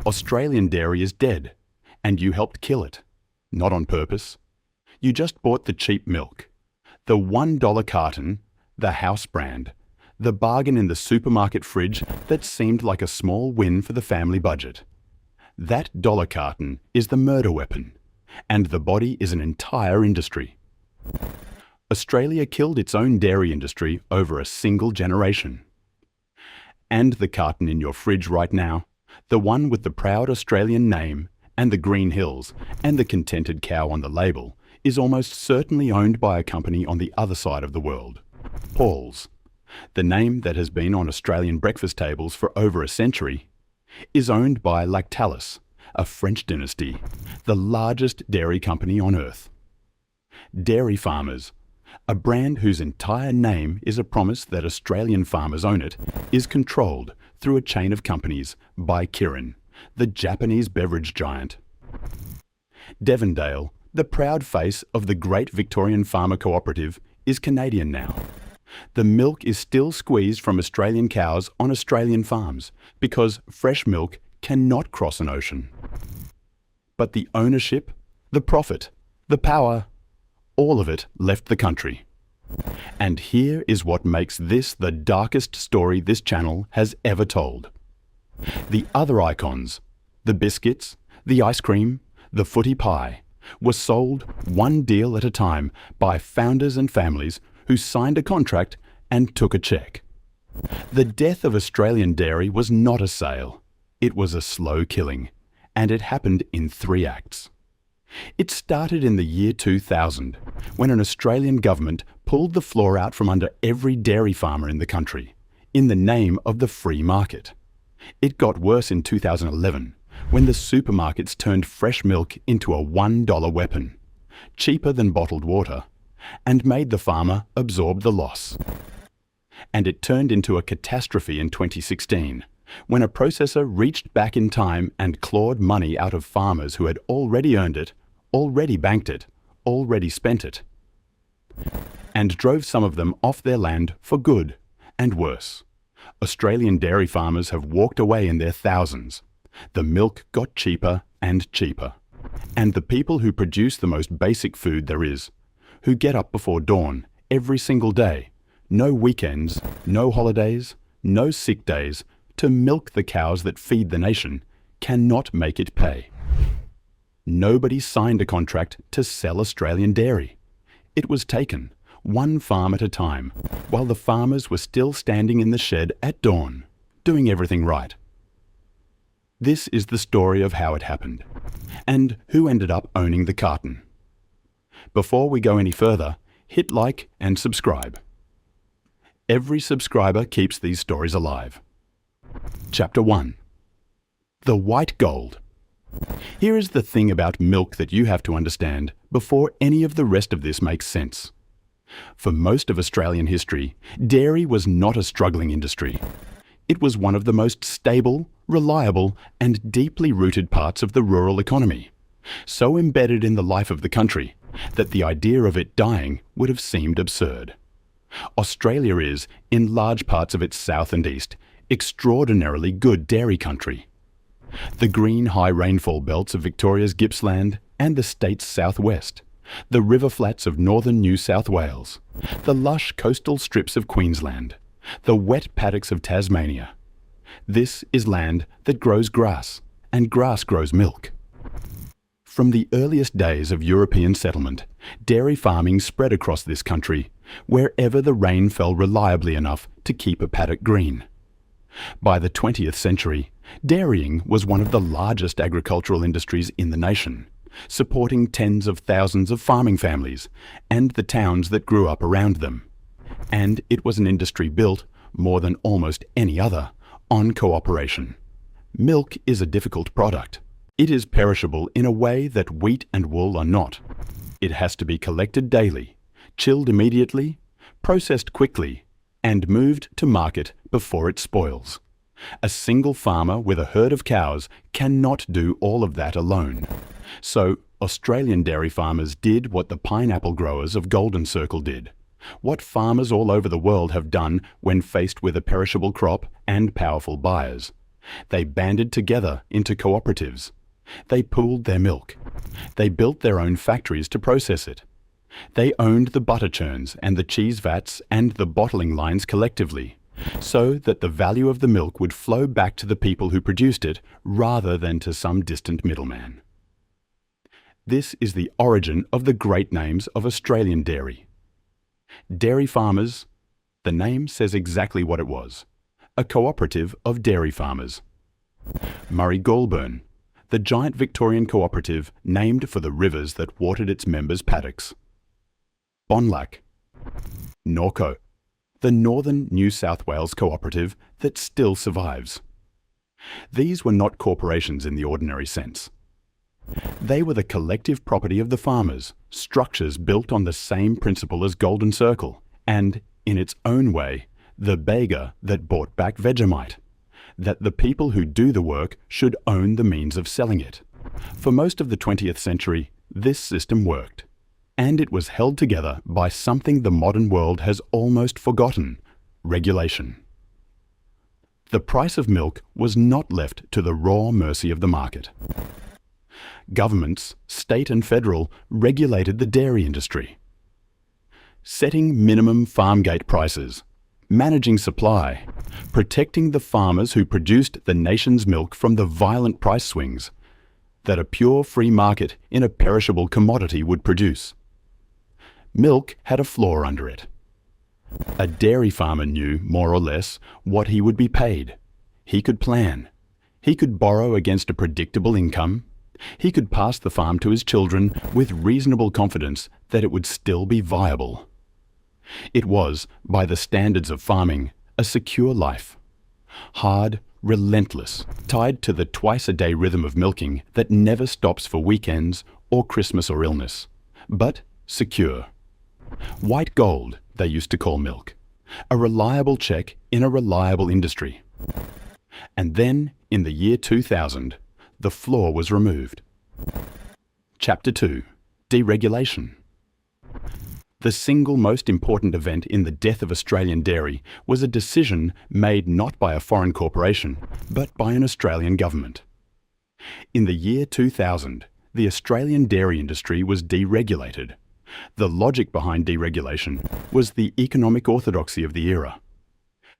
Australian dairy is dead, and you helped kill it. Not on purpose. You just bought the cheap milk. The $1 carton, the house brand, the bargain in the supermarket fridge that seemed like a small win for the family budget. That dollar carton is the murder weapon, and the body is an entire industry. Australia killed its own dairy industry over a single generation. And the carton in your fridge right now, the one with the proud Australian name and the green hills and the contented cow on the label, is almost certainly owned by a company on the other side of the world, Paul's. The name that has been on Australian breakfast tables for over a century is owned by Lactalis, a French dynasty, the largest dairy company on earth. Dairy Farmers, a brand whose entire name is a promise that Australian farmers own it, is controlled through a chain of companies by Kirin, the Japanese beverage giant. Devondale, the proud face of the great Victorian farmer cooperative, is Canadian now. The milk is still squeezed from Australian cows on Australian farms because fresh milk cannot cross an ocean. But the ownership, the profit, the power, all of it left the country. And here is what makes this the darkest story this channel has ever told. The other icons, the biscuits, the ice cream, the footy pie, were sold one deal at a time by founders and families who signed a contract and took a cheque. The death of Australian dairy was not a sale. It was a slow killing, and it happened in 3 acts. It started in the year 2000, when an Australian government pulled the floor out from under every dairy farmer in the country, in the name of the free market. It got worse in 2011, when the supermarkets turned fresh milk into a $1 weapon, cheaper than bottled water, and made the farmer absorb the loss. And it turned into a catastrophe in 2016, when a processor reached back in time and clawed money out of farmers who had already earned it, already banked it, already spent it, and drove some of them off their land for good and worse. Australian dairy farmers have walked away in their thousands. The milk got cheaper and cheaper, and the people who produce the most basic food there is, who get up before dawn every single day, no weekends, no holidays, no sick days, to milk the cows that feed the nation, cannot make it pay. Nobody signed a contract to sell Australian dairy. It was taken, one farm at a time, while the farmers were still standing in the shed at dawn, doing everything right. This is the story of how it happened, and who ended up owning the carton. Before we go any further, hit like and subscribe. Every subscriber keeps these stories alive. Chapter 1. The White Gold. Here is the thing about milk that you have to understand before any of the rest of this makes sense. For most of Australian history, dairy was not a struggling industry. It was one of the most stable, reliable, and deeply rooted parts of the rural economy, so embedded in the life of the country that the idea of it dying would have seemed absurd. Australia is, in large parts of its south and east, extraordinarily good dairy country. The green high rainfall belts of Victoria's Gippsland and the state's southwest, the river flats of northern New South Wales, the lush coastal strips of Queensland, the wet paddocks of Tasmania. This is land that grows grass, and grass grows milk. From the earliest days of European settlement, dairy farming spread across this country, wherever the rain fell reliably enough to keep a paddock green. By the 20th century, dairying was one of the largest agricultural industries in the nation, supporting tens of thousands of farming families and the towns that grew up around them. And it was an industry built, more than almost any other, on cooperation. Milk is a difficult product. It is perishable in a way that wheat and wool are not. It has to be collected daily, chilled immediately, processed quickly, and moved to market before it spoils. A single farmer with a herd of cows cannot do all of that alone. So Australian dairy farmers did what the pineapple growers of Golden Circle did, what farmers all over the world have done when faced with a perishable crop and powerful buyers. They banded together into cooperatives. They pooled their milk. They built their own factories to process it. They owned the butter churns and the cheese vats and the bottling lines collectively, so that the value of the milk would flow back to the people who produced it rather than to some distant middleman. This is the origin of the great names of Australian dairy. Dairy farmers, the name says exactly what it was, a cooperative of dairy farmers. Murray Goulburn, the giant Victorian cooperative named for the rivers that watered its members' paddocks. Bonlac. Norco, the northern New South Wales cooperative that still survives. These were not corporations in the ordinary sense. They were the collective property of the farmers, structures built on the same principle as Golden Circle, and, in its own way, the beggar that bought back Vegemite, that the people who do the work should own the means of selling it. For most of the 20th century, this system worked, and it was held together by something the modern world has almost forgotten: regulation. The price of milk was not left to the raw mercy of the market. Governments, state and federal, regulated the dairy industry. Setting minimum farm gate prices, managing supply, protecting the farmers who produced the nation's milk from the violent price swings that a pure free market in a perishable commodity would produce. Milk had a floor under it. A dairy farmer knew, more or less, what he would be paid. He could plan. He could borrow against a predictable income. He could pass the farm to his children with reasonable confidence that it would still be viable. It was, by the standards of farming, a secure life. Hard, relentless, tied to the twice-a-day rhythm of milking that never stops for weekends or Christmas or illness, but secure. White gold, they used to call milk. A reliable check in a reliable industry. And then, in the year 2000, the floor was removed. Chapter 2. Deregulation. The single most important event in the death of Australian dairy was a decision made not by a foreign corporation, but by an Australian government. In the year 2000, the Australian dairy industry was deregulated. The logic behind deregulation was the economic orthodoxy of the era.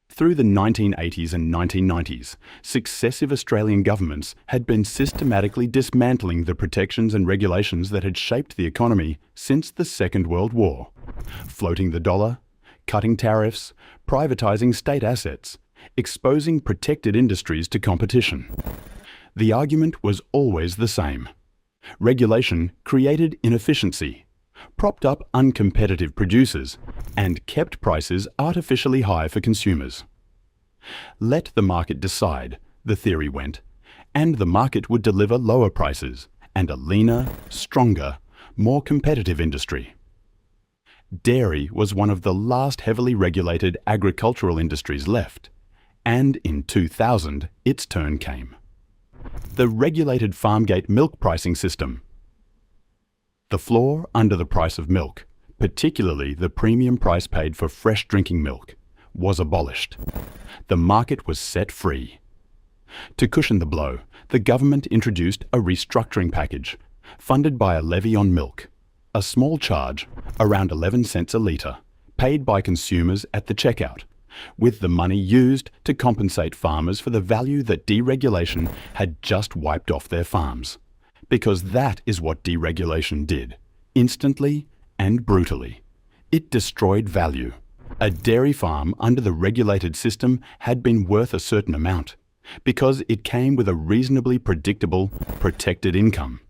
Through the 1980s and 1990s, successive Australian governments had been systematically dismantling the protections and regulations that had shaped the economy since the Second World War, floating the dollar, cutting tariffs, privatising state assets, exposing protected industries to competition. The argument was always the same. Regulation created inefficiency, propped up uncompetitive producers, and kept prices artificially high for consumers. Let the market decide, the theory went, and the market would deliver lower prices and a leaner, stronger, more competitive industry. Dairy was one of the last heavily regulated agricultural industries left, and in 2000 its turn came. The regulated farmgate milk pricing system. The floor under the price of milk, particularly the premium price paid for fresh drinking milk, was abolished. The market was set free. To cushion the blow, the government introduced a restructuring package, funded by a levy on milk, a small charge, around 11 cents a litre, paid by consumers at the checkout, with the money used to compensate farmers for the value that deregulation had just wiped off their farms. Because that is what deregulation did, instantly and brutally. It destroyed value. A dairy farm under the regulated system had been worth a certain amount, because it came with a reasonably predictable, protected income.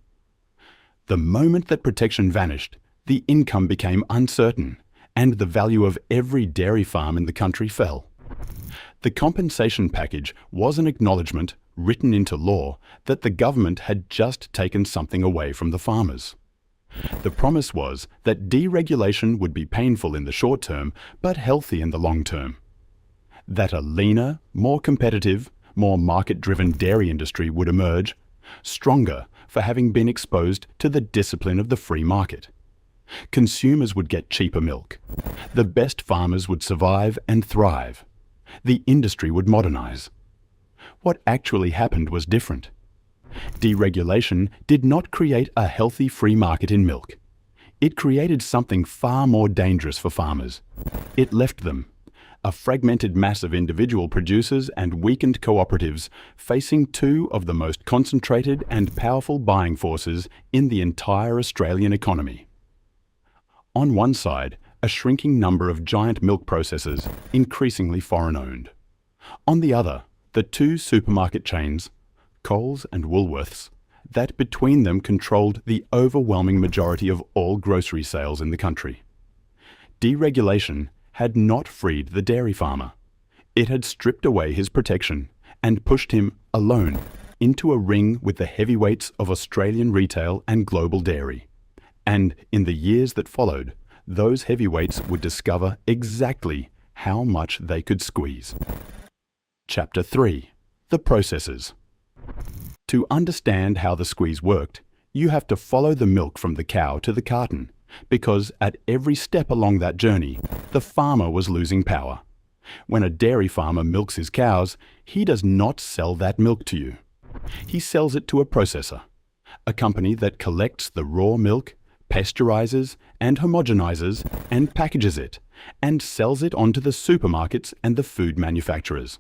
The moment that protection vanished, the income became uncertain, and the value of every dairy farm in the country fell. The compensation package was an acknowledgement, written into law, that the government had just taken something away from the farmers. The promise was that deregulation would be painful in the short term, but healthy in the long term. That a leaner, more competitive, more market-driven dairy industry would emerge, stronger for having been exposed to the discipline of the free market. Consumers would get cheaper milk. The best farmers would survive and thrive. The industry would modernize. what actually happened was different. Deregulation did not create a healthy free market in milk. It created something far more dangerous for farmers. It left them, a fragmented mass of individual producers and weakened cooperatives, facing two of the most concentrated and powerful buying forces in the entire Australian economy. On one side, a shrinking number of giant milk processors, increasingly foreign-owned. On the other, the two supermarket chains, Coles and Woolworths, that between them controlled the overwhelming majority of all grocery sales in the country. Deregulation had not freed the dairy farmer. It had stripped away his protection and pushed him, alone, into a ring with the heavyweights of Australian retail and global dairy. And in the years that followed, those heavyweights would discover exactly how much they could squeeze. Chapter 3. The Processes. To understand how the squeeze worked, you have to follow the milk from the cow to the carton, because at every step along that journey, the farmer was losing power. When a dairy farmer milks his cows, he does not sell that milk to you. He sells it to a processor, a company that collects the raw milk, pasteurizes and homogenizes and packages it, and sells it onto the supermarkets and the food manufacturers.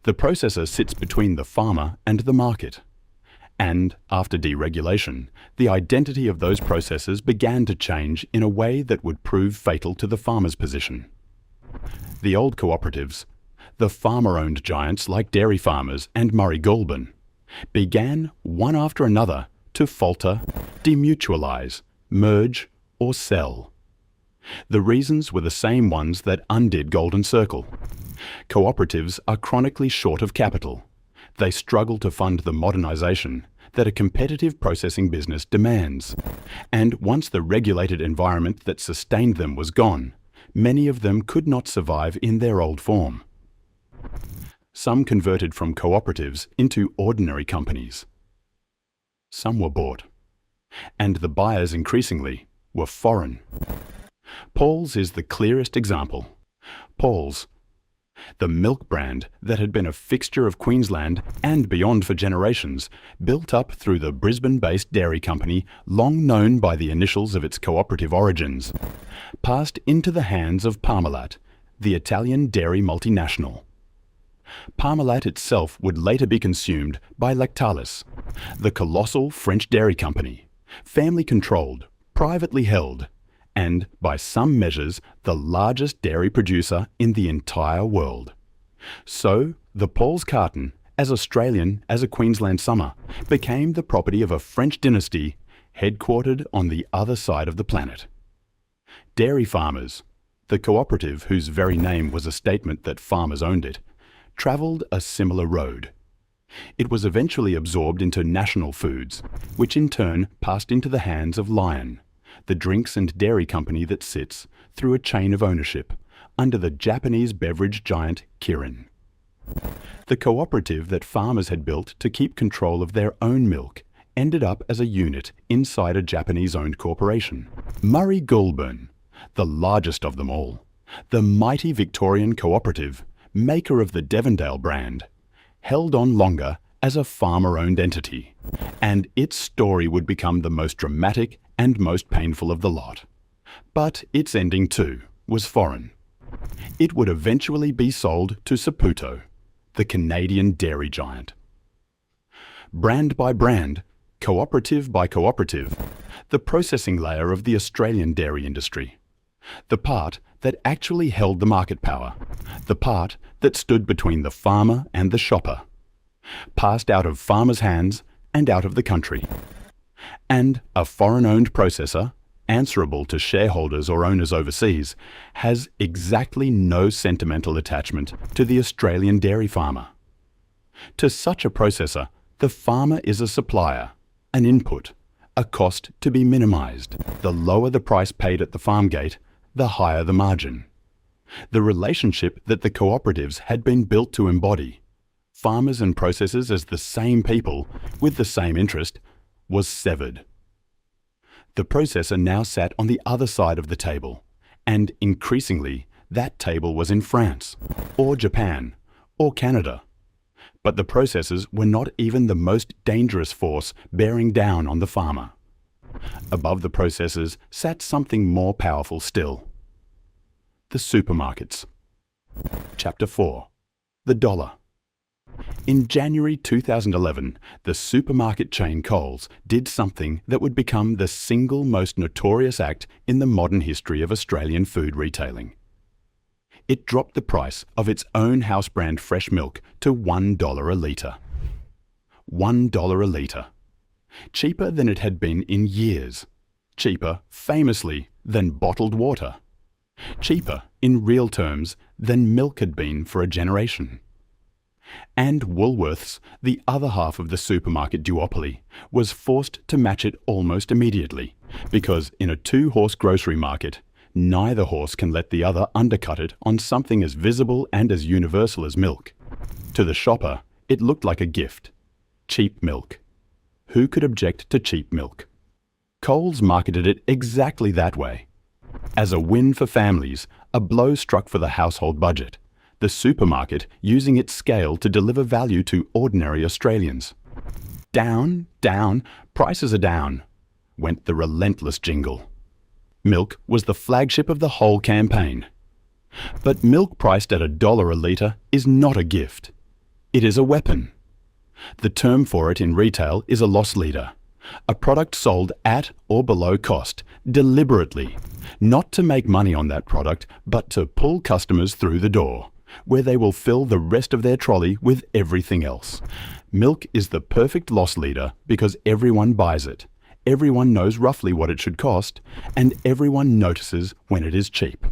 The processor sits between the farmer and the market. And, after deregulation, the identity of those processors began to change in a way that would prove fatal to the farmer's position. The old cooperatives, the farmer-owned giants like Dairy Farmers and Murray Goulburn, began, one after another, to falter, demutualize, merge, or sell. The reasons were the same ones that undid Golden Circle. Cooperatives are chronically short of capital. They struggle to fund the modernization that a competitive processing business demands. And once the regulated environment that sustained them was gone, many of them could not survive in their old form. Some converted from cooperatives into ordinary companies. Some were bought. And the buyers increasingly were foreign. Paul's is the clearest example. Paul's, the milk brand that had been a fixture of Queensland and beyond for generations, built up through the Brisbane-based dairy company long known by the initials of its cooperative origins, passed into the hands of Parmalat, the Italian dairy multinational. Parmalat itself would later be consumed by Lactalis, the colossal French dairy company, family-controlled, privately held, and, by some measures, the largest dairy producer in the entire world. So, the Paul's carton, as Australian as a Queensland summer, became the property of a French dynasty headquartered on the other side of the planet. Dairy Farmers, the cooperative whose very name was a statement that farmers owned it, travelled a similar road. It was eventually absorbed into National Foods, which in turn passed into the hands of Lion, the drinks and dairy company that sits, through a chain of ownership, under the Japanese beverage giant Kirin. The cooperative that farmers had built to keep control of their own milk ended up as a unit inside a Japanese-owned corporation. Murray Goulburn, the largest of them all, the mighty Victorian cooperative, maker of the Devondale brand, held on longer as a farmer-owned entity, and its story would become the most dramatic and most painful of the lot. But its ending, too, was foreign. It would eventually be sold to Saputo, the Canadian dairy giant. Brand by brand, cooperative by cooperative, the processing layer of the Australian dairy industry. The part that actually held the market power, the part that stood between the farmer and the shopper, passed out of farmers' hands and out of the country. And a foreign-owned processor, answerable to shareholders or owners overseas, has exactly no sentimental attachment to the Australian dairy farmer. To such a processor, the farmer is a supplier, an input, a cost to be minimised. The lower the price paid at the farm gate, the higher the margin. The relationship that the cooperatives had been built to embody, farmers and processors as the same people with the same interest, was severed. The processor now sat on the other side of the table, and increasingly that table was in France, or Japan, or Canada. But the processors were not even the most dangerous force bearing down on the farmer. Above the processors sat something more powerful still. The supermarkets. Chapter 4. The dollar. In January 2011, the supermarket chain Coles did something that would become the single most notorious act in the modern history of Australian food retailing. It dropped the price of its own house brand fresh milk to $1 a litre. $1 a litre. Cheaper than it had been in years. Cheaper, famously, than bottled water. Cheaper, in real terms, than milk had been for a generation. And Woolworths, the other half of the supermarket duopoly, was forced to match it almost immediately, because in a two-horse grocery market, neither horse can let the other undercut it on something as visible and as universal as milk. To the shopper, it looked like a gift. Cheap milk. Who could object to cheap milk? Coles marketed it exactly that way. As a win for families, a blow struck for the household budget, the supermarket using its scale to deliver value to ordinary Australians. Down, down, prices are down, went the relentless jingle. Milk was the flagship of the whole campaign. But milk priced at $1 a litre is not a gift. It is a weapon. The term for it in retail is a loss leader, a product sold at or below cost, deliberately, not to make money on that product, but to pull customers through the door, where they will fill the rest of their trolley with everything else. Milk is the perfect loss leader because everyone buys it, everyone knows roughly what it should cost, and everyone notices when it is cheap.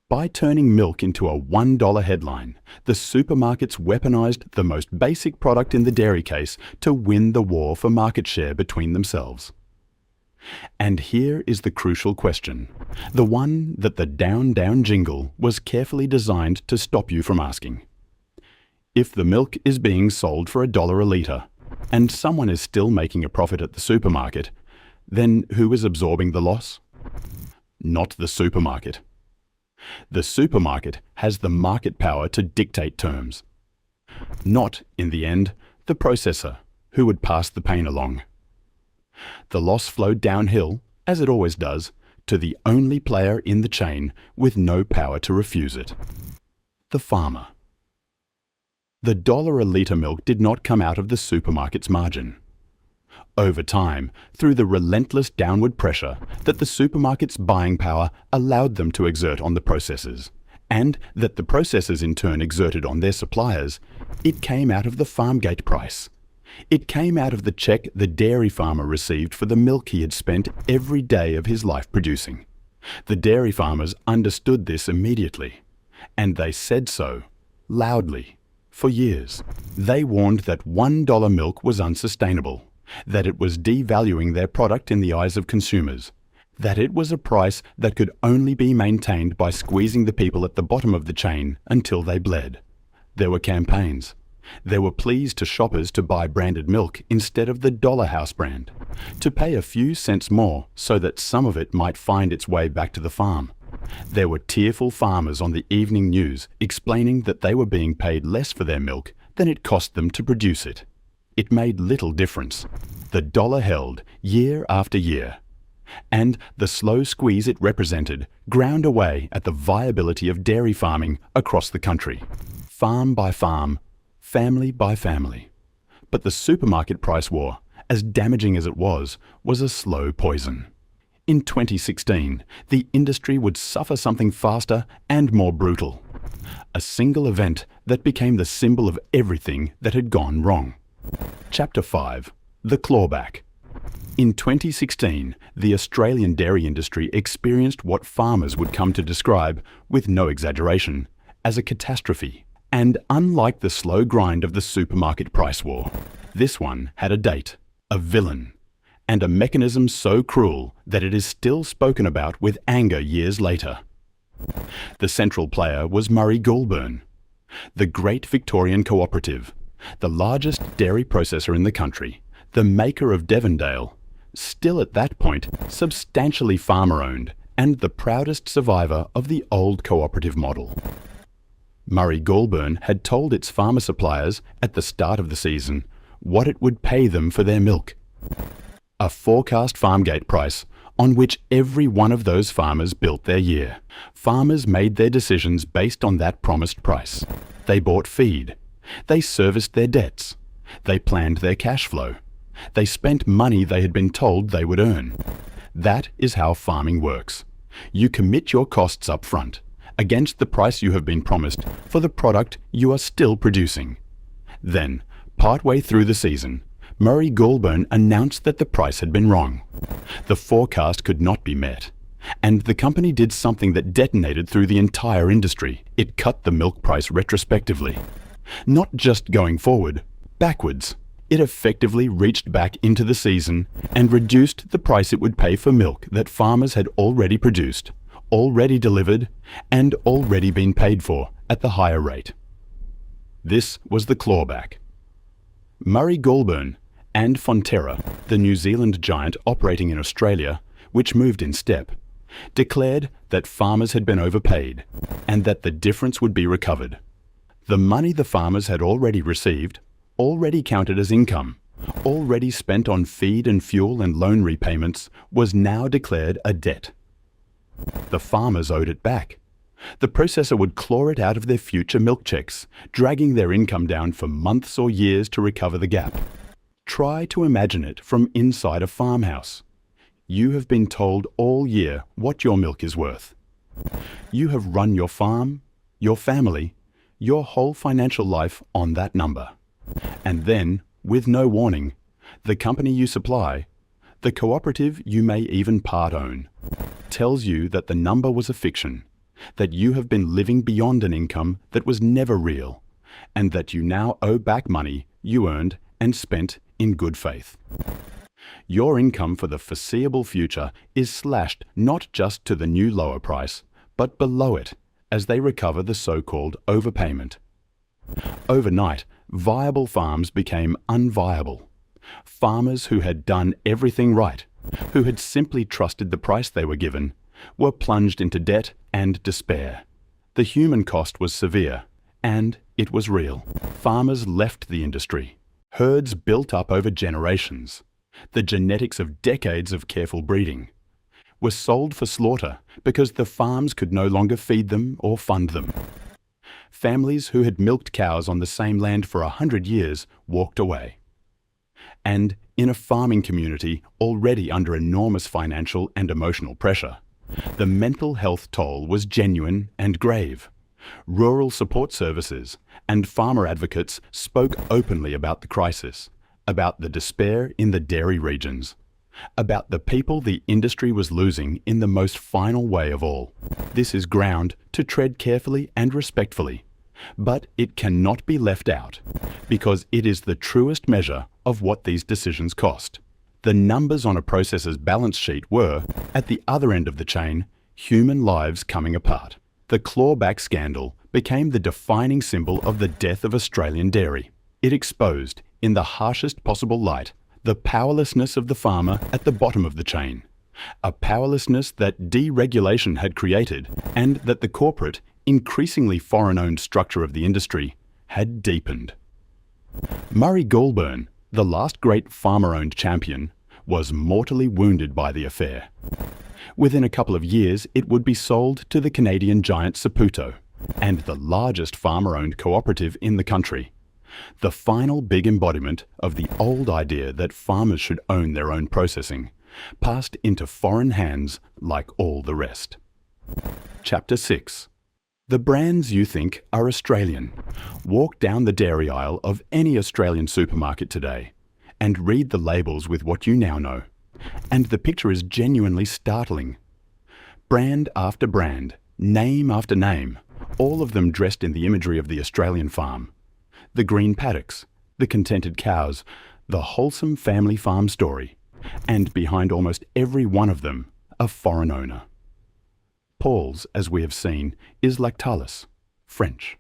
By turning milk into a $1 headline, the supermarkets weaponized the most basic product in the dairy case to win the war for market share between themselves. And here is the crucial question, the one that the down, down jingle was carefully designed to stop you from asking. If the milk is being sold for $1 a litre, and someone is still making a profit at the supermarket, then who is absorbing the loss? Not the supermarket. The supermarket has the market power to dictate terms. Not, in the end, the processor, who would pass the pain along. The loss flowed downhill, as it always does, to the only player in the chain with no power to refuse it. The farmer. The $1 a litre milk did not come out of the supermarket's margin. Over time, through the relentless downward pressure that the supermarket's buying power allowed them to exert on the processors, and that the processors in turn exerted on their suppliers, it came out of the farm gate price. It came out of the check the dairy farmer received for the milk he had spent every day of his life producing. The dairy farmers understood this immediately, and they said so, loudly, for years. They warned that $1 milk was unsustainable, that it was devaluing their product in the eyes of consumers, that it was a price that could only be maintained by squeezing the people at the bottom of the chain until they bled. There were campaigns. There were pleas to shoppers to buy branded milk instead of the dollar house brand, to pay a few cents more so that some of it might find its way back to the farm. There were tearful farmers on the evening news explaining that they were being paid less for their milk than it cost them to produce it. It made little difference. The dollar held year after year, and the slow squeeze it represented ground away at the viability of dairy farming across the country, farm by farm, family by family. But the supermarket price war, as damaging as it was a slow poison. In 2016, the industry would suffer something faster and more brutal. A single event that became the symbol of everything that had gone wrong. Chapter 5. The Clawback. In 2016, the Australian dairy industry experienced what farmers would come to describe, with no exaggeration, as a catastrophe. And unlike the slow grind of the supermarket price war, this one had a date, a villain, and a mechanism so cruel that it is still spoken about with anger years later. The central player was Murray Goulburn, the Great Victorian Cooperative, the largest dairy processor in the country, the maker of Devondale, still at that point substantially farmer-owned and the proudest survivor of the old cooperative model. Murray Goulburn had told its farmer suppliers at the start of the season what it would pay them for their milk. A forecast farmgate price on which every one of those farmers built their year. Farmers made their decisions based on that promised price. They bought feed. They serviced their debts. They planned their cash flow. They spent money they had been told they would earn. That is how farming works. You commit your costs up front, against the price you have been promised for the product you are still producing. Then, partway through the season, Murray Goulburn announced that the price had been wrong. The forecast could not be met, and the company did something that detonated through the entire industry. It cut the milk price retrospectively. Not just going forward, backwards. It effectively reached back into the season and reduced the price it would pay for milk that farmers had already produced, already delivered, and already been paid for at the higher rate. This was the clawback. Murray Goulburn and Fonterra, the New Zealand giant operating in Australia, which moved in step, declared that farmers had been overpaid and that the difference would be recovered. The money the farmers had already received, already counted as income, already spent on feed and fuel and loan repayments, was now declared a debt. The farmers owed it back. The processor would claw it out of their future milk checks, dragging their income down for months or years to recover the gap. Try to imagine it from inside a farmhouse. You have been told all year what your milk is worth. You have run your farm, your family, your whole financial life on that number. And then, with no warning, the company you supply, the cooperative you may even part own, tells you that the number was a fiction, that you have been living beyond an income that was never real, and that you now owe back money you earned and spent in good faith. Your income for the foreseeable future is slashed not just to the new lower price, but below it as they recover the so-called overpayment. Overnight, viable farms became unviable. Farmers who had done everything right, who had simply trusted the price they were given, were plunged into debt and despair. The human cost was severe, and it was real. Farmers left the industry. Herds built up over generations, the genetics of decades of careful breeding, were sold for slaughter because the farms could no longer feed them or fund them. Families who had milked cows on the same land for 100 years walked away. And in a farming community already under enormous financial and emotional pressure, the mental health toll was genuine and grave. Rural support services and farmer advocates spoke openly about the crisis, about the despair in the dairy regions, about the people the industry was losing in the most final way of all. This is ground to tread carefully and respectfully, but it cannot be left out, because it is the truest measure of what these decisions cost. The numbers on a processor's balance sheet were, at the other end of the chain, human lives coming apart. The clawback scandal became the defining symbol of the death of Australian dairy. It exposed, in the harshest possible light, the powerlessness of the farmer at the bottom of the chain, a powerlessness that deregulation had created and that the corporate, increasingly foreign-owned structure of the industry had deepened. Murray Goulburn, the last great farmer-owned champion, was mortally wounded by the affair. Within a couple of years, it would be sold to the Canadian giant Saputo, and the largest farmer-owned cooperative in the country. The final big embodiment of the old idea that farmers should own their own processing, passed into foreign hands like all the rest. Chapter 6. The brands you think are Australian. Walk down the dairy aisle of any Australian supermarket today and read the labels with what you now know. And the picture is genuinely startling. Brand after brand, name after name, all of them dressed in the imagery of the Australian farm. The green paddocks, the contented cows, the wholesome family farm story, and behind almost every one of them, a foreign owner. Paul's, as we have seen, is Lactalis, French.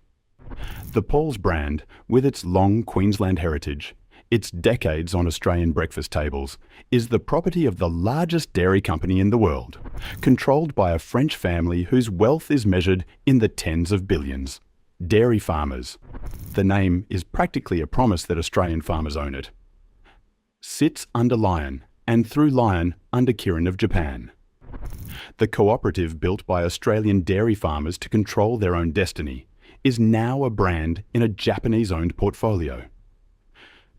The Paul's brand, with its long Queensland heritage, its decades on Australian breakfast tables, is the property of the largest dairy company in the world, controlled by a French family whose wealth is measured in the tens of billions. Dairy farmers. The name is practically a promise that Australian farmers own it. Sits under Lion, and through Lion under Kirin of Japan. The cooperative built by Australian dairy farmers to control their own destiny is now a brand in a Japanese-owned portfolio.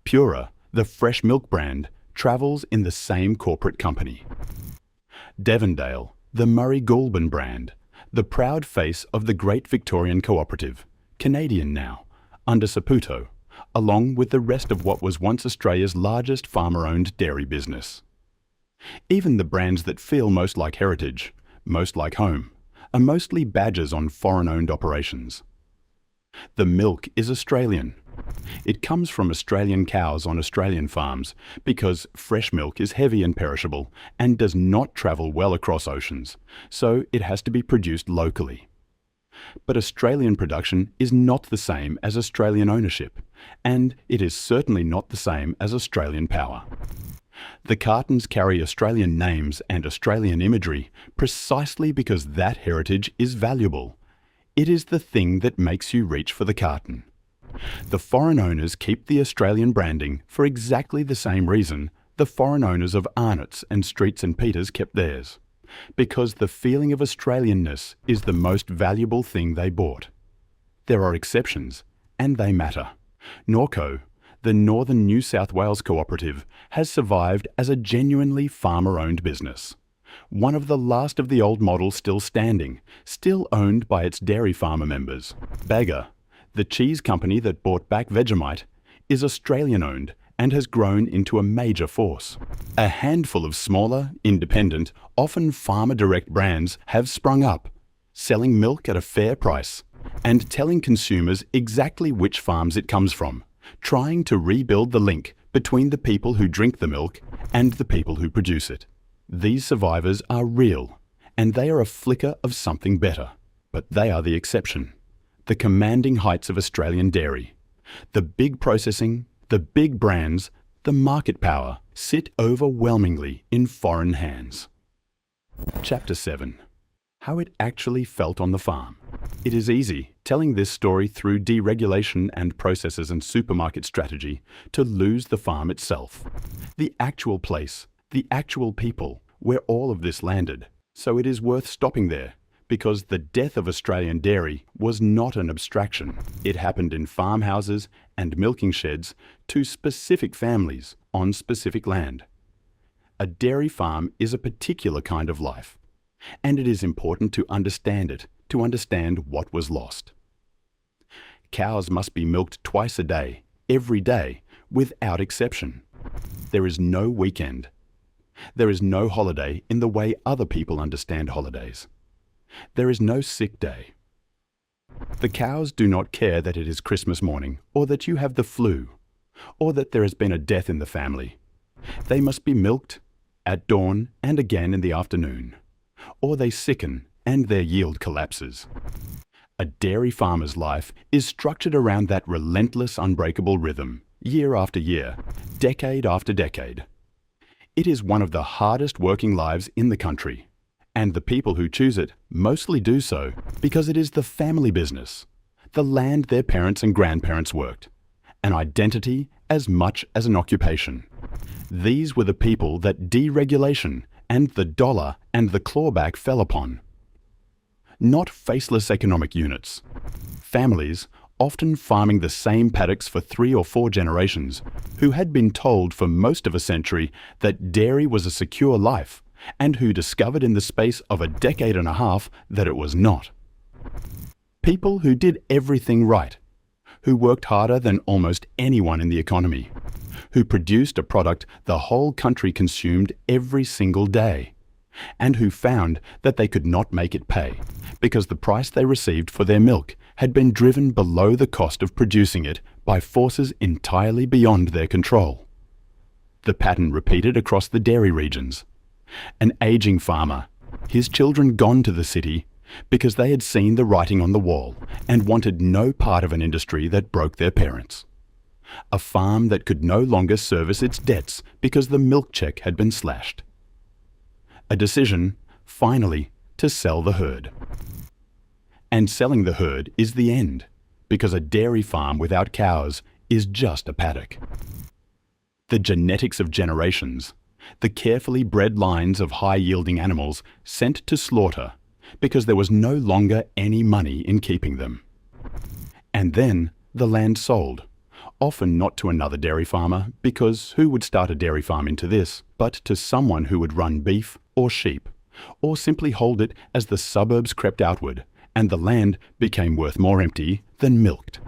Pura, the fresh milk brand, travels in the same corporate company. Devondale, the Murray Goulburn brand, the proud face of the Great Victorian Cooperative, Canadian now, under Saputo, along with the rest of what was once Australia's largest farmer-owned dairy business. Even the brands that feel most like heritage, most like home, are mostly badges on foreign-owned operations. The milk is Australian. It comes from Australian cows on Australian farms because fresh milk is heavy and perishable and does not travel well across oceans, so it has to be produced locally. But Australian production is not the same as Australian ownership, and it is certainly not the same as Australian power. The cartons carry Australian names and Australian imagery precisely because that heritage is valuable. It is the thing that makes you reach for the carton. The foreign owners keep the Australian branding for exactly the same reason the foreign owners of Arnott's and Streets and Peters kept theirs. Because the feeling of Australianness is the most valuable thing they bought. There are exceptions, and they matter. Norco, the Northern New South Wales cooperative, has survived as a genuinely farmer-owned business. One of the last of the old models still standing, still owned by its dairy farmer members. Bagger, the cheese company that bought back Vegemite, is Australian-owned and has grown into a major force. A handful of smaller, independent, often farmer-direct brands have sprung up, selling milk at a fair price and telling consumers exactly which farms it comes from, trying to rebuild the link between the people who drink the milk and the people who produce it. These survivors are real, and they are a flicker of something better. But they are the exception. The commanding heights of Australian dairy. The big processing, the big brands, the market power sit overwhelmingly in foreign hands. Chapter 7. How it actually felt on the farm. It is easy, telling this story through deregulation and processes and supermarket strategy, to lose the farm itself. The actual place, the actual people, where all of this landed. So it is worth stopping there, because the death of Australian dairy was not an abstraction. It happened in farmhouses and milking sheds to specific families on specific land. A dairy farm is a particular kind of life, and it is important to understand it, to understand what was lost. Cows must be milked twice a day, every day, without exception. There is no weekend. There is no holiday in the way other people understand holidays. There is no sick day. The cows do not care that it is Christmas morning, or that you have the flu, or that there has been a death in the family. They must be milked at dawn and again in the afternoon, or they sicken and their yield collapses. A dairy farmer's life is structured around that relentless, unbreakable rhythm, year after year, decade after decade. It is one of the hardest working lives in the country, and the people who choose it mostly do so because it is the family business, the land their parents and grandparents worked, an identity as much as an occupation. These were the people that deregulation and the dollar and the clawback fell upon. Not faceless economic units. Families, often farming the same paddocks for 3 or 4 generations, who had been told for most of a century that dairy was a secure life, and who discovered in the space of a decade and a half that it was not. People who did everything right, who worked harder than almost anyone in the economy, who produced a product the whole country consumed every single day, and who found that they could not make it pay because the price they received for their milk had been driven below the cost of producing it by forces entirely beyond their control. The pattern repeated across the dairy regions. An aging farmer, his children gone to the city because they had seen the writing on the wall and wanted no part of an industry that broke their parents. A farm that could no longer service its debts because the milk check had been slashed. A decision, finally, to sell the herd. And selling the herd is the end. because a dairy farm without cows is just a paddock. The genetics of generations, the carefully bred lines of high-yielding animals sent to slaughter because there was no longer any money in keeping them. And then the land sold, often not to another dairy farmer, because who would start a dairy farm into this, but to someone who would run beef or sheep, or simply hold it as the suburbs crept outward and the land became worth more empty than milked.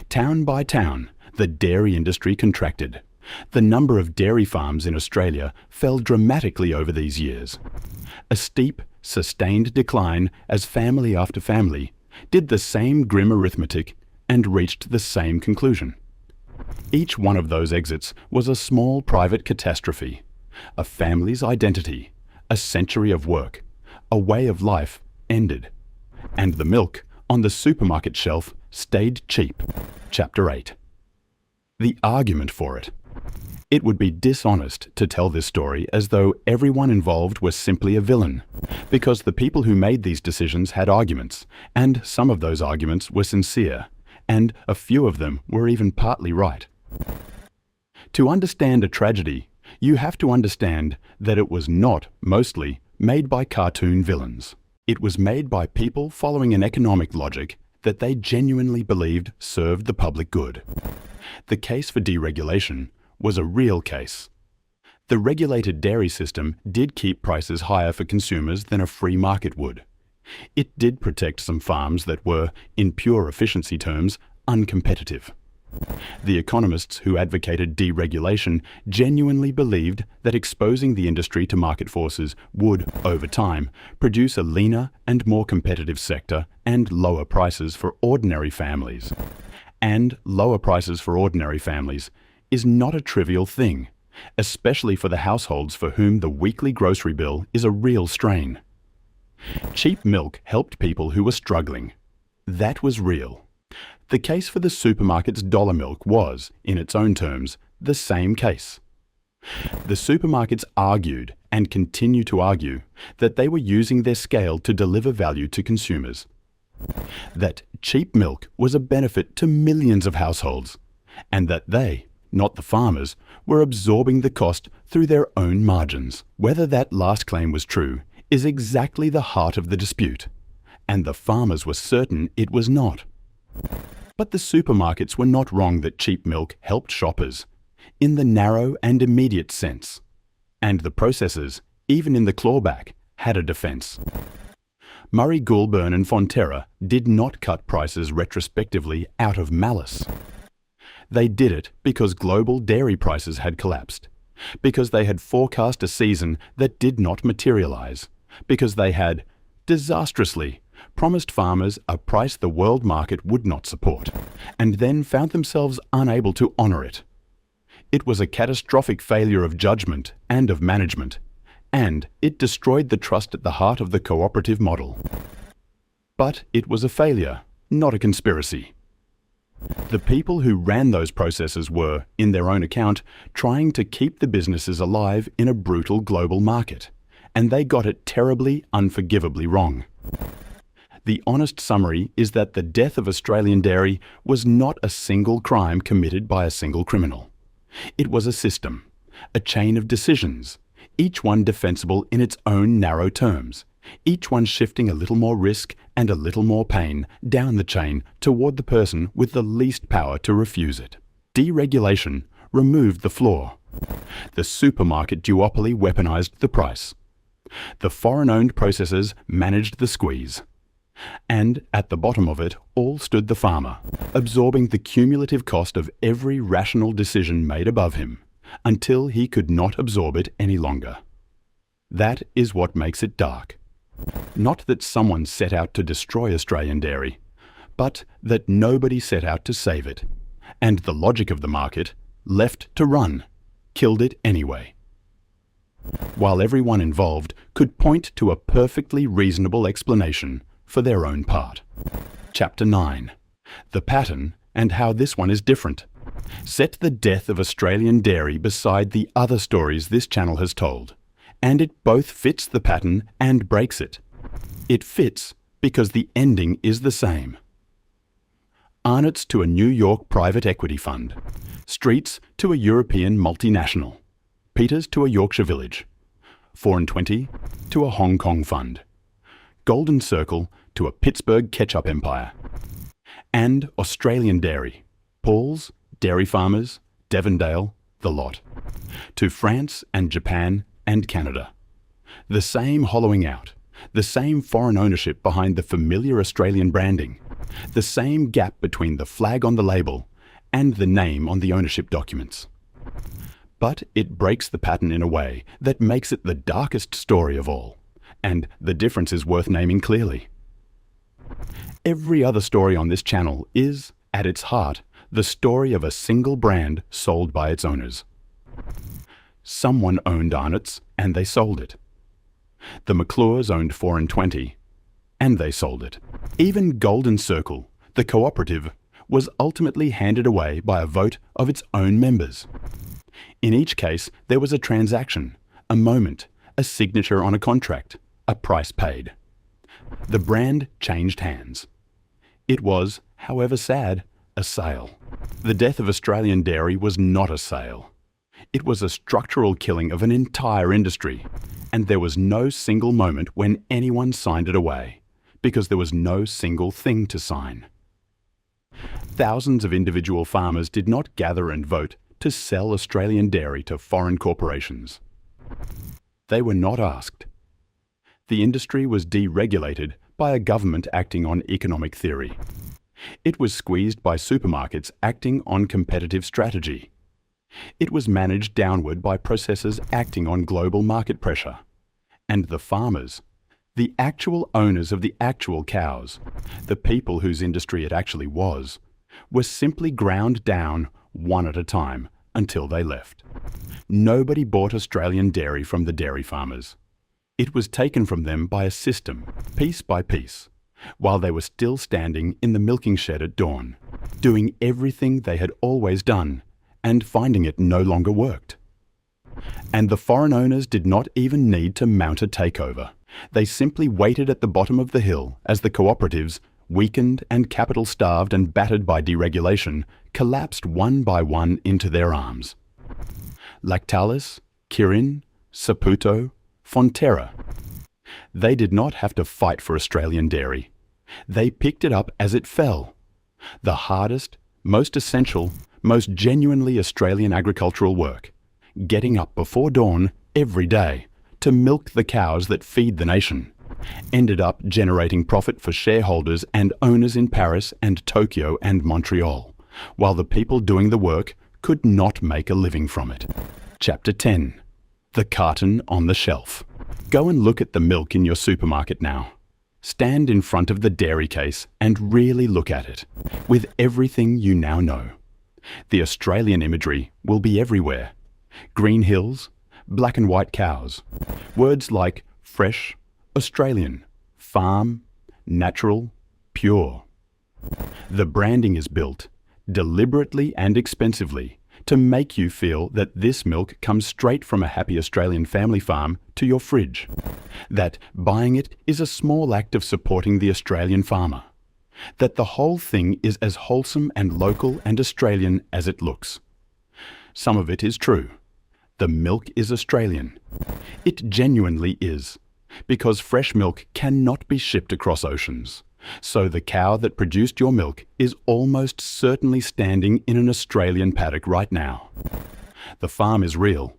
Town by town, the dairy industry contracted. The number of dairy farms in Australia fell dramatically over these years. A steep, sustained decline as family after family did the same grim arithmetic and reached the same conclusion. Each one of those exits was a small private catastrophe, a family's identity, a century of work, a way of life ended, and the milk on the supermarket shelf stayed cheap. Chapter 8. The argument for it. It would be dishonest to tell this story as though everyone involved was simply a villain, because the people who made these decisions had arguments, and some of those arguments were sincere, and a few of them were even partly right. To understand a tragedy, you have to understand that it was not, mostly, made by cartoon villains. It was made by people following an economic logic that they genuinely believed served the public good. The case for deregulation was a real case. The regulated dairy system did keep prices higher for consumers than a free market would. It did protect some farms that were, in pure efficiency terms, uncompetitive. The economists who advocated deregulation genuinely believed that exposing the industry to market forces would, over time, produce a leaner and more competitive sector and lower prices for ordinary families. And lower prices for ordinary families is not a trivial thing, especially for the households for whom the weekly grocery bill is a real strain. Cheap milk helped people who were struggling. That was real. The case for the supermarket's dollar milk was, in its own terms, the same case. The supermarkets argued, and continue to argue, that they were using their scale to deliver value to consumers. That cheap milk was a benefit to millions of households, and that they, not the farmers, were absorbing the cost through their own margins. Whether that last claim was true is exactly the heart of the dispute, and the farmers were certain it was not. But the supermarkets were not wrong that cheap milk helped shoppers, in the narrow and immediate sense. And the processors, even in the clawback, had a defence. Murray Goulburn and Fonterra did not cut prices retrospectively out of malice. They did it because global dairy prices had collapsed, because they had forecast a season that did not materialise, because they had, disastrously, promised farmers a price the world market would not support, and then found themselves unable to honour it. It was a catastrophic failure of judgment and of management, and it destroyed the trust at the heart of the cooperative model. But it was a failure, not a conspiracy. The people who ran those processes were, in their own account, trying to keep the businesses alive in a brutal global market, and they got it terribly, unforgivably wrong. The honest summary is that the death of Australian dairy was not a single crime committed by a single criminal. It was a system, a chain of decisions, each one defensible in its own narrow terms, each one shifting a little more risk and a little more pain down the chain toward the person with the least power to refuse it. Deregulation removed the floor. The supermarket duopoly weaponized the price. The foreign-owned processors managed the squeeze. And at the bottom of it all stood the farmer, absorbing the cumulative cost of every rational decision made above him, until he could not absorb it any longer. That is what makes it dark. Not that someone set out to destroy Australian dairy, but that nobody set out to save it, and the logic of the market, left to run, killed it anyway. While everyone involved could point to a perfectly reasonable explanation for their own part. Chapter 9. The pattern and how this one is different. Set the death of Australian dairy beside the other stories this channel has told, and it both fits the pattern and breaks it. It fits because the ending is the same. Arnott's to a New York private equity fund, Streets to a European multinational, Peters to a Yorkshire village, 4 and 20 to a Hong Kong fund, Golden Circle to a Pittsburgh ketchup empire, and Australian Dairy, Paul's, Dairy Farmers, Devondale, the lot, to France and Japan and Canada. The same hollowing out, the same foreign ownership behind the familiar Australian branding, the same gap between the flag on the label and the name on the ownership documents. But it breaks the pattern in a way that makes it the darkest story of all, and the difference is worth naming clearly. Every other story on this channel is, at its heart, the story of a single brand sold by its owners. Someone owned Arnott's and they sold it. The McClures owned 4 and 20 and they sold it. Even Golden Circle, the cooperative, was ultimately handed away by a vote of its own members. In each case, there was a transaction, a moment, a signature on a contract, a price paid. The brand changed hands. It was, however sad, a sale. The death of Australian dairy was not a sale. It was a structural killing of an entire industry, and there was no single moment when anyone signed it away, because there was no single thing to sign. Thousands of individual farmers did not gather and vote to sell Australian dairy to foreign corporations. They were not asked. The industry was deregulated by a government acting on economic theory. It was squeezed by supermarkets acting on competitive strategy. It was managed downward by processors acting on global market pressure. And the farmers, the actual owners of the actual cows, the people whose industry it actually was, were simply ground down one at a time until they left. Nobody bought Australian dairy from the dairy farmers. It was taken from them by a system, piece by piece, while they were still standing in the milking shed at dawn, doing everything they had always done and finding it no longer worked. And the foreign owners did not even need to mount a takeover. They simply waited at the bottom of the hill as the cooperatives, weakened and capital-starved and battered by deregulation, collapsed one by one into their arms. Lactalis, Kirin, Saputo, Fonterra. They did not have to fight for Australian dairy. They picked it up as it fell. The hardest, most essential, most genuinely Australian agricultural work, getting up before dawn every day to milk the cows that feed the nation, ended up generating profit for shareholders and owners in Paris and Tokyo and Montreal, while the people doing the work could not make a living from it. Chapter 10. The carton on the shelf. Go and look at the milk in your supermarket now. Stand in front of the dairy case and really look at it, with everything you now know. The Australian imagery will be everywhere. Green hills, black and white cows. Words like fresh, Australian, farm, natural, pure. The branding is built, deliberately and expensively, to make you feel that this milk comes straight from a happy Australian family farm to your fridge. That buying it is a small act of supporting the Australian farmer. That the whole thing is as wholesome and local and Australian as it looks. Some of it is true. The milk is Australian. It genuinely is, because fresh milk cannot be shipped across oceans. So the cow that produced your milk is almost certainly standing in an Australian paddock right now. The farm is real.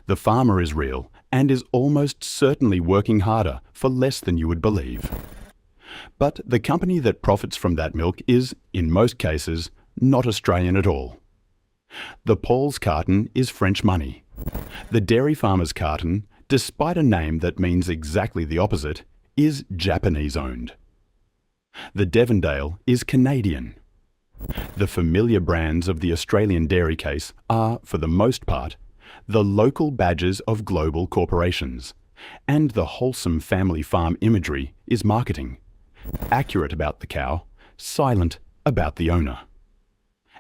The farmer is real and is almost certainly working harder for less than you would believe. But the company that profits from that milk is, in most cases, not Australian at all. The Paul's carton is French money. The dairy farmer's carton, despite a name that means exactly the opposite, is Japanese-owned. The Devondale is Canadian. The familiar brands of the Australian dairy case are, for the most part, the local badges of global corporations, and the wholesome family farm imagery is marketing, accurate about the cow, silent about the owner.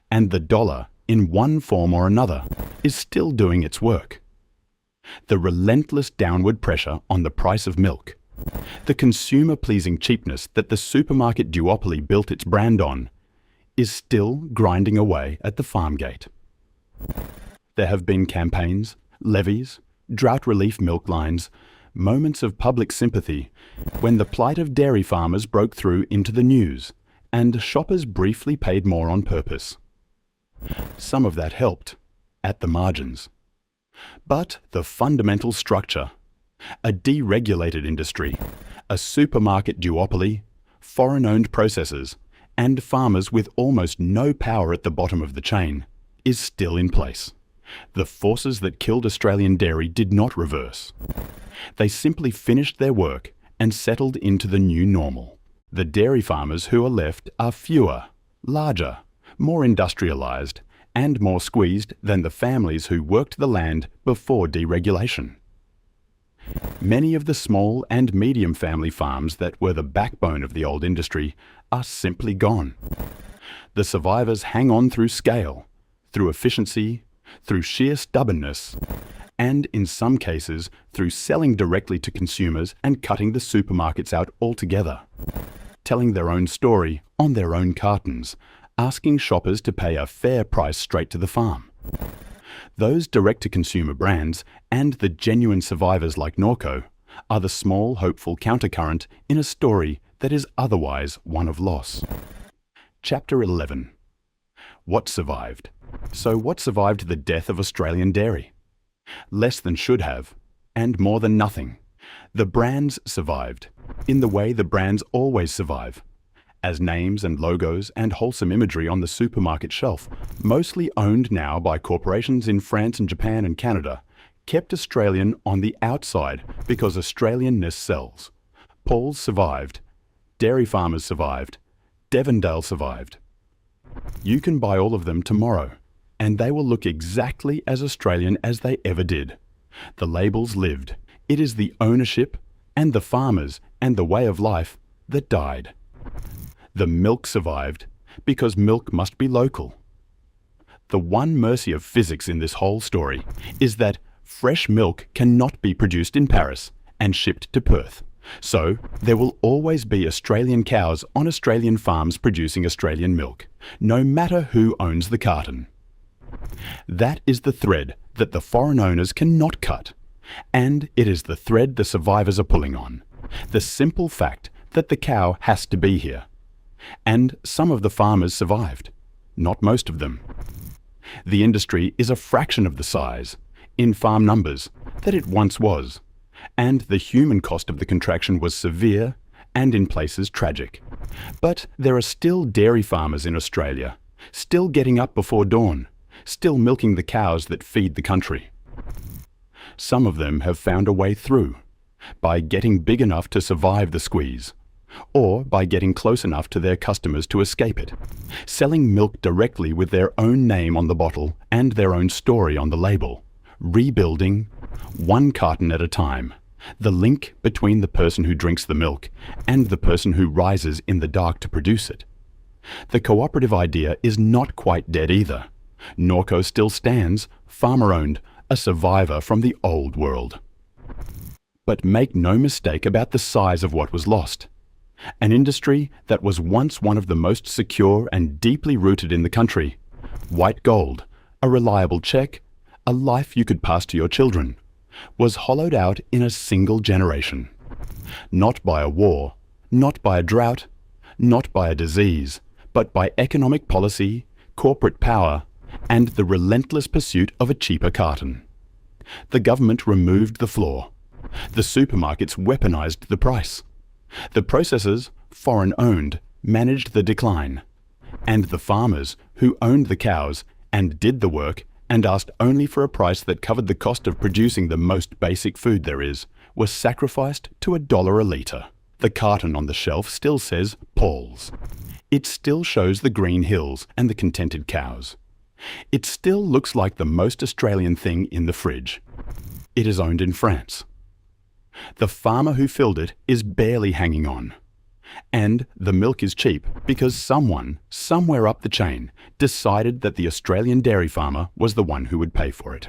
And the dollar, in one form or another, is still doing its work. The relentless downward pressure on the price of milk, the consumer-pleasing cheapness that the supermarket duopoly built its brand on, is still grinding away at the farm gate. There have been campaigns, levies, drought relief milk lines, moments of public sympathy when the plight of dairy farmers broke through into the news, and shoppers briefly paid more on purpose. Some of that helped, at the margins. But the fundamental structure, a deregulated industry, a supermarket duopoly, foreign-owned processors, and farmers with almost no power at the bottom of the chain, is still in place. The forces that killed Australian dairy did not reverse. They simply finished their work and settled into the new normal. The dairy farmers who are left are fewer, larger, more industrialised, and more squeezed than the families who worked the land before deregulation. Many of the small and medium family farms that were the backbone of the old industry are simply gone. The survivors hang on through scale, through efficiency, through sheer stubbornness, and in some cases through selling directly to consumers and cutting the supermarkets out altogether, telling their own story on their own cartons, asking shoppers to pay a fair price straight to the farm. Those direct-to-consumer brands and the genuine survivors like Norco are the small, hopeful countercurrent in a story that is otherwise one of loss. Chapter 11. What survived? So what survived the death of Australian dairy? Less than should have, and more than nothing. The brands survived, in the way the brands always survive, as names and logos and wholesome imagery on the supermarket shelf, mostly owned now by corporations in France and Japan and Canada, kept Australian on the outside because Australianness sells. Paul's survived, dairy farmers survived, Devondale survived. You can buy all of them tomorrow, and they will look exactly as Australian as they ever did. The labels lived. It is the ownership and the farmers and the way of life that died. The milk survived because milk must be local. The one mercy of physics in this whole story is that fresh milk cannot be produced in Paris and shipped to Perth. So there will always be Australian cows on Australian farms producing Australian milk, no matter who owns the carton. That is the thread that the foreign owners cannot cut, and it is the thread the survivors are pulling on. The simple fact that the cow has to be here. And some of the farmers survived, not most of them. The industry is a fraction of the size, in farm numbers, that it once was, and the human cost of the contraction was severe and in places tragic. But there are still dairy farmers in Australia, still getting up before dawn, still milking the cows that feed the country. Some of them have found a way through, by getting big enough to survive the squeeze, or by getting close enough to their customers to escape it, selling milk directly with their own name on the bottle and their own story on the label, rebuilding, one carton at a time, the link between the person who drinks the milk and the person who rises in the dark to produce it. The cooperative idea is not quite dead either. Norco still stands, farmer-owned, a survivor from the old world. But make no mistake about the size of what was lost. An industry that was once one of the most secure and deeply rooted in the country. White gold, a reliable check, a life you could pass to your children, was hollowed out in a single generation. Not by a war, not by a drought, not by a disease, but by economic policy, corporate power, and the relentless pursuit of a cheaper carton. The government removed the floor. The supermarkets weaponized the price. The processors, foreign-owned, managed the decline. And the farmers, who owned the cows and did the work and asked only for a price that covered the cost of producing the most basic food there is, were sacrificed to $1 a litre. The carton on the shelf still says Paul's. It still shows the green hills and the contented cows. It still looks like the most Australian thing in the fridge. It is owned in France. The farmer who filled it is barely hanging on. And the milk is cheap because someone, somewhere up the chain, decided that the Australian dairy farmer was the one who would pay for it.